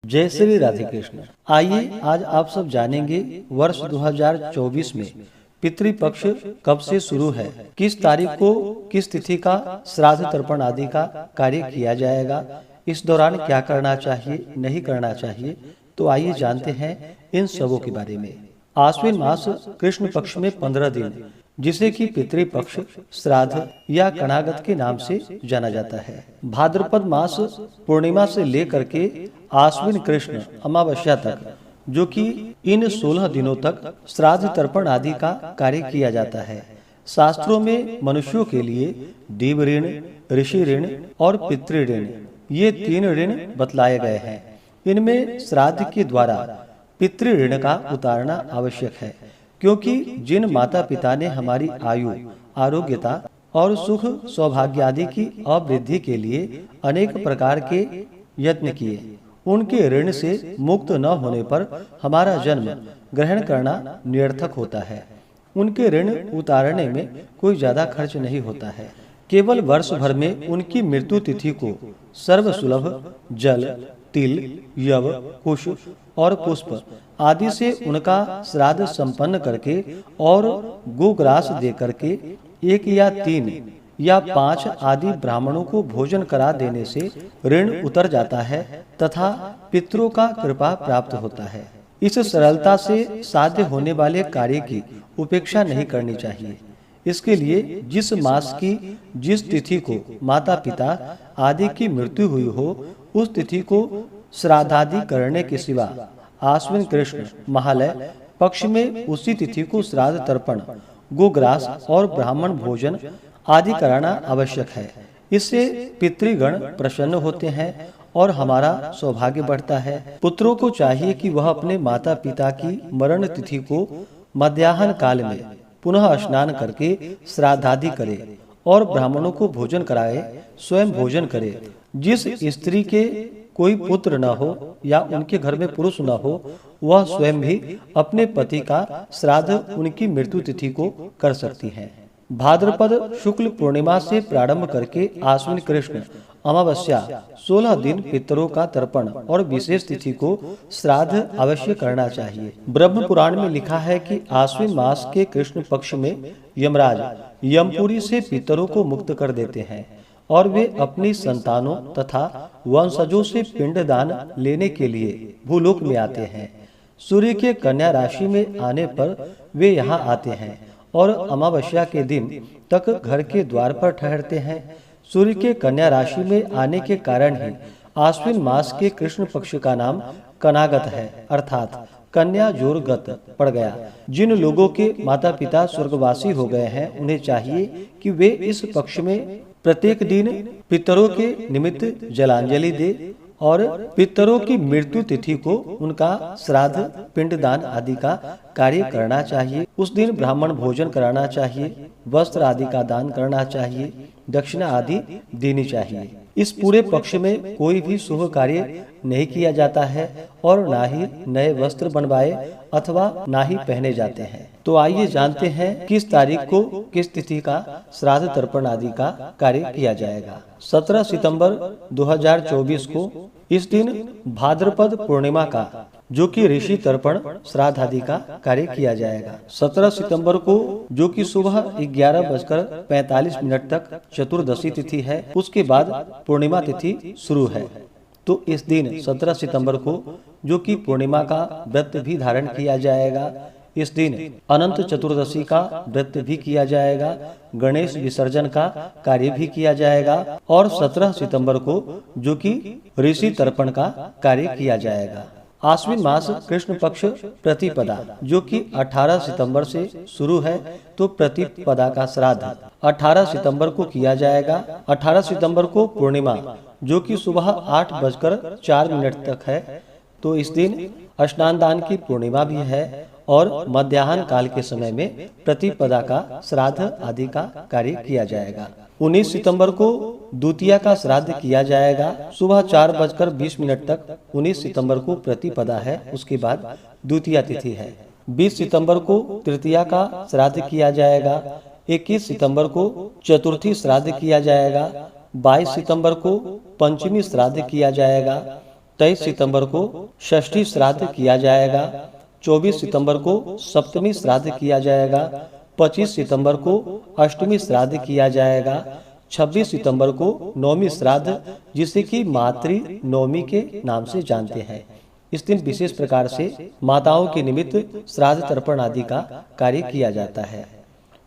जय श्री राधे कृष्ण। आइए आज आप सब जानेंगे वर्ष 2024 में पितृपक्ष कब से शुरू है, किस तारीख को किस तिथि का श्राद्ध तर्पण आदि का कार्य किया जाएगा, इस दौरान क्या करना चाहिए नहीं करना चाहिए। तो आइए जानते हैं इन सबों के बारे में। आश्विन मास कृष्ण पक्ष में 15 दिन, जिसे कि पितृपक्ष, श्राद्ध या कणागत के नाम से जाना जाता है। भाद्रपद मास पूर्णिमा से लेकर के आश्विन कृष्ण अमावस्या तक, जो कि इन 16 दिनों तक श्राद्ध तर्पण आदि का कार्य किया जाता है। शास्त्रों में मनुष्यों के लिए देव ऋण, ऋषि ऋण और पितृ ऋण, ये 3 ऋण बतलाए गए हैं। इनमें श्राद्ध के द्वारा पितृ ऋण का उतारना आवश्यक है, क्योंकि जिन माता पिता ने हमारी आयु, आरोग्यता और सुख सौभाग्य आदि की अवृद्धि के लिए अनेक प्रकार के यत्न किए, उनके ऋण से मुक्त न होने पर हमारा जन्म ग्रहण करना निरर्थक होता है। उनके ऋण उतारने में कोई ज्यादा खर्च नहीं होता है। केवल वर्ष भर में उनकी मृत्यु तिथि को सर्वसुलभ जल, तिल, यव, कुश और पुष्प आदि से उनका श्राद्ध संपन्न करके और गोग्रास दे करके 1 या 3 या 5 आदि ब्राह्मणों को भोजन करा देने से ऋण उतर जाता है तथा पितरों का कृपा प्राप्त होता है। इस सरलता से साध्य होने वाले कार्य की उपेक्षा नहीं करनी चाहिए। इसके लिए जिस मास की जिस तिथि को माता पिता आदि की मृत्यु हुई हो, उस तिथि को श्राद्धादि करने के सिवा आश्विन कृष्ण महालय पक्ष में उसी तिथि को श्राद्ध तर्पण, गोग्रास और ब्राह्मण भोजन आदि कराना आवश्यक है। इससे पितृगण प्रसन्न होते हैं और हमारा सौभाग्य बढ़ता है। पुत्रों को चाहिए कि वह अपने माता पिता की मरण तिथि को मध्याह्न काल में पुनः स्नान करके श्राद्धादि करे और ब्राह्मणों को भोजन कराए, स्वयं भोजन करे। जिस स्त्री के कोई पुत्र न हो या उनके घर में पुरुष न हो, वह स्वयं भी अपने पति का श्राद्ध उनकी मृत्यु तिथि को कर सकती हैं। भाद्रपद शुक्ल पूर्णिमा से प्रारंभ करके आश्विन कृष्ण अमावस्या 16 दिन पितरों का तर्पण और विशेष तिथि को श्राद्ध अवश्य करना चाहिए। ब्रह्म पुराण में लिखा है कि आश्विन मास के कृष्ण पक्ष में यमराज यमपुरी से पितरों को मुक्त कर देते हैं और वे अपनी संतानों तथा वंशजों से पिंडदान लेने के लिए भूलोक में आते हैं। सूर्य के कन्या राशि में आने पर वे यहाँ आते हैं और अमावस्या के दिन तक घर के द्वार पर ठहरते हैं। सूर्य के कन्या राशि में आने के कारण ही आश्विन मास के कृष्ण पक्ष का नाम कनागत है, अर्थात कन्या जोरगत पड़ गया। जिन लोगों के माता पिता स्वर्गवासी हो गए हैं, उन्हें चाहिए कि वे इस पक्ष में प्रत्येक दिन पितरों के निमित्त जलांजलि दे और पितरों की मृत्यु तिथि को उनका श्राद्ध, पिंडदान आदि का कार्य करना चाहिए। उस दिन ब्राह्मण भोजन कराना चाहिए, वस्त्र आदि का दान करना चाहिए, दक्षिणा आदि देनी चाहिए। इस पूरे पक्ष में कोई भी शुभ कार्य नहीं किया जाता है और ना ही नए वस्त्र बनवाए अथवा ना ही पहने जाते हैं। तो आइए जानते हैं किस तारीख को किस तिथि का श्राद्ध तर्पण आदि का कार्य किया जाएगा। 17 सितंबर 2024 को इस दिन भाद्रपद पूर्णिमा का, जो कि ऋषि तर्पण श्राद्ध आदि का कार्य किया जाएगा। 17 सितंबर को, जो कि सुबह 11:45 तक चतुर्दशी तिथि है, उसके बाद पूर्णिमा तिथि शुरू है। तो इस दिन 17 सितंबर को, जो कि पूर्णिमा का व्रत भी धारण किया जाएगा। इस दिन अनंत चतुर्दशी का व्रत भी किया जाएगा, गणेश विसर्जन का कार्य भी किया जाएगा और 17 सितंबर को, जो कि ऋषि तर्पण का कार्य किया जाएगा। आश्विन मास कृष्ण पक्ष प्रतिपदा, जो कि 18 सितंबर से शुरू है, तो प्रतिपदा का श्राद्ध 18 सितंबर को किया जाएगा। 18 सितंबर को पूर्णिमा, जो कि सुबह 8:04 तक है, तो इस दिन स्नान दान की पूर्णिमा भी है और मध्याह्न काल के समय में प्रतिपदा का श्राद्ध आदि का कार्य किया जाएगा। 19 सितंबर को द्वितीया का श्राद्ध किया जाएगा, सुबह 4:20 तक। 19 सितंबर को प्रतिपदा है, उसके बाद द्वितीया तिथि है। 20 सितंबर को तृतीया का श्राद्ध किया जाएगा। 21 सितंबर को चतुर्थी श्राद्ध किया जाएगा। 22 सितंबर को पंचमी श्राद्ध किया जाएगा। 23 सितंबर को षष्ठी श्राद्ध किया जाएगा। 24 सितंबर को सप्तमी श्राद्ध किया जाएगा। 25 सितंबर को अष्टमी श्राद्ध किया जाएगा। 26 सितंबर को नवमी श्राद्ध, जिसे कि मातृ नवमी के नाम से जानते हैं। इस दिन विशेष प्रकार से माताओं के निमित्त श्राद्ध तर्पण आदि का कार्य किया जाता है।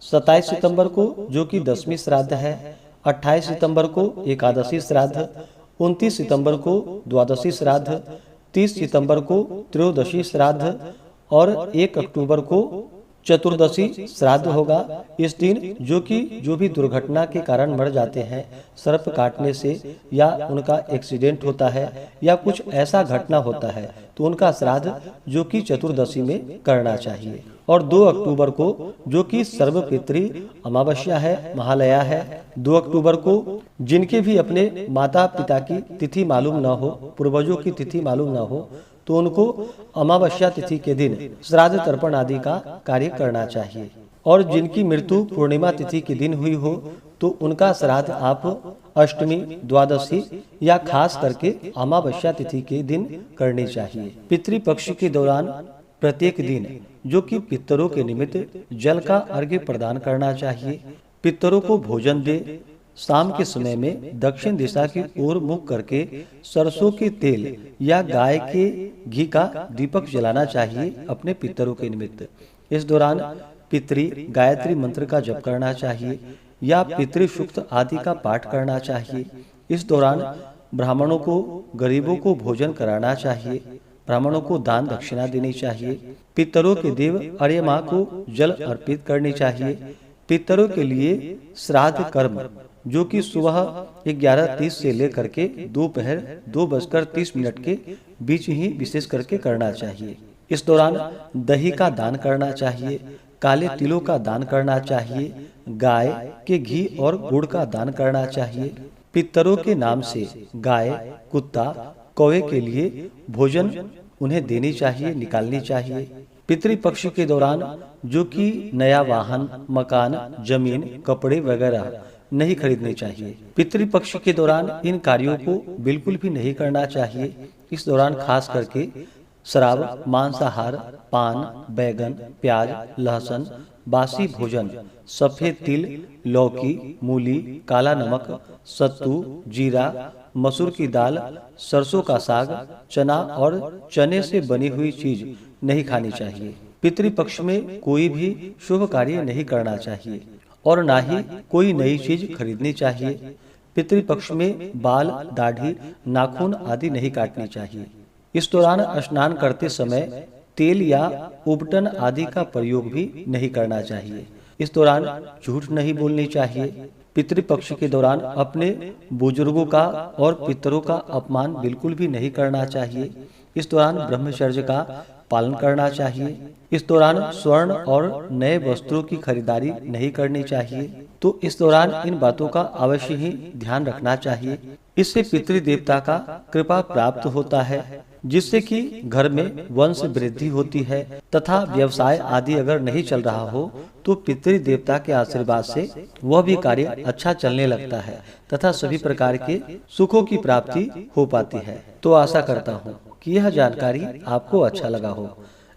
27 सितंबर को जो कि 10वीं श्राद्ध है, 28 सितंबर को एकादशी श्राद्ध, 29 सितंबर को द्वादशी श्राद्ध, 30 सितंबर को त्रयोदशी श्राद्ध और 1 अक्टूबर को चतुर्दशी श्राद्ध होगा। इस दिन जो भी दुर्घटना के कारण मर जाते हैं, सर्प काटने से या उनका एक्सीडेंट होता है या कुछ ऐसा घटना होता है, तो उनका श्राद्ध जो कि चतुर्दशी में करना चाहिए। और 2 अक्टूबर को जो कि सर्वपितृ अमावस्या है, महालया है, 2 अक्टूबर को जिनके भी अपने माता पिता की तिथि मालूम न हो, पूर्वजों की तिथि मालूम न हो, तो उनको अमावस्या तिथि के दिन श्राद्ध तर्पण आदि का कार्य करना चाहिए। और जिनकी मृत्यु पूर्णिमा तिथि के दिन हुई हो, तो उनका श्राद्ध आप अष्टमी, द्वादशी या खास करके अमावस्या तिथि के दिन करनी चाहिए। पितृपक्ष के दौरान प्रत्येक दिन जो कि पितरों के निमित्त जल का अर्घ्य प्रदान करना चाहिए। पितरों को भोजन दे। शाम के समय में दक्षिण दिशा की ओर मुख करके सरसों के तेल या गाय के घी का दीपक जलाना चाहिए अपने पितरों के निमित्त। इस दौरान पितृ गायत्री मंत्र का जप करना चाहिए या पितृ सूक्त आदि का पाठ करना चाहिए। इस दौरान ब्राह्मणों को, गरीबों को भोजन कराना चाहिए। ब्राह्मणों को दान दक्षिणा देनी चाहिए। पितरों के देव अर्यमा को जल अर्पित करनी चाहिए। पितरों के लिए श्राद्ध कर्म जो कि सुबह 11:30 से लेकर के दोपहर 2:30 के बीच ही विशेष करके करना चाहिए। इस दौरान दही का दान करना चाहिए, काले तिलों का दान करना चाहिए, गाय के घी और गुड़ का दान करना चाहिए। पितरों के नाम से गाय, कुत्ता, कौवे के लिए भोजन उन्हें देनी चाहिए, निकालनी चाहिए। पितृपक्ष के दौरान जो कि नया वाहन, मकान, जमीन, कपड़े वगैरह नहीं खरीदने चाहिए। पितृपक्ष के दौरान इन कार्यों को बिल्कुल भी नहीं करना चाहिए। इस दौरान खास करके शराब, मांसाहार, पान, बैगन, प्याज, लहसुन, बासी भोजन, सफेद तिल, लौकी, मूली, काला नमक, सत्तू, जीरा, मसूर की दाल, सरसों का साग, चना और चने से बनी हुई चीज नहीं खानी चाहिए। पितृपक्ष में कोई भी शुभ कार्य नहीं करना चाहिए और ना ही कोई नई चीज खरीदनी चाहिए। पितृपक्ष में बाल, दाढ़ी, नाखून आदि नहीं काटनी चाहिए। इस दौरान स्नान करते समय तेल या उबटन आदि का प्रयोग भी नहीं करना चाहिए। इस दौरान झूठ नहीं बोलनी चाहिए। पितृपक्ष के दौरान अपने बुजुर्गों का और पितरों का अपमान बिल्कुल भी नहीं करना चाहिए। इस दौरान ब्रह्मचर्य का पालन करना चाहिए। इस दौरान स्वर्ण और नए वस्त्रों की खरीदारी नहीं करनी चाहिए। तो इस दौरान इन बातों का अवश्य ही ध्यान रखना चाहिए। इससे पितृदेवता का कृपा प्राप्त होता है, जिससे कि घर में वंश वृद्धि होती है तथा व्यवसाय आदि अगर नहीं चल रहा हो तो पितृदेवता के आशीर्वाद से वह भी कार्य अच्छा चलने लगता है तथा सभी प्रकार के सुखों की प्राप्ति हो पाती है। तो आशा करता हूँ कि यह जानकारी आपको अच्छा लगा हो।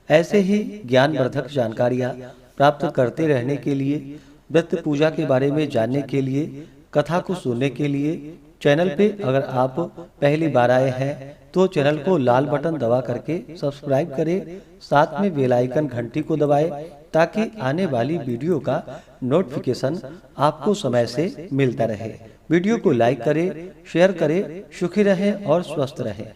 ऐसे ही ज्ञानवर्धक जानकारियाँ प्राप्त करते रहने के लिए, व्रत पूजा के बारे में जानने के लिए, कथा को सुनने के लिए चैनल पे अगर आप पहली बार आए हैं तो चैनल को लाल बटन दबा करके सब्सक्राइब करें, साथ में बेल आइकन घंटी को दबाएं ताकि आने वाली वीडियो का नोटिफिकेशन आपको समय से मिलता रहे। वीडियो को लाइक करें, शेयर करें। सुखी रहें और स्वस्थ रहें।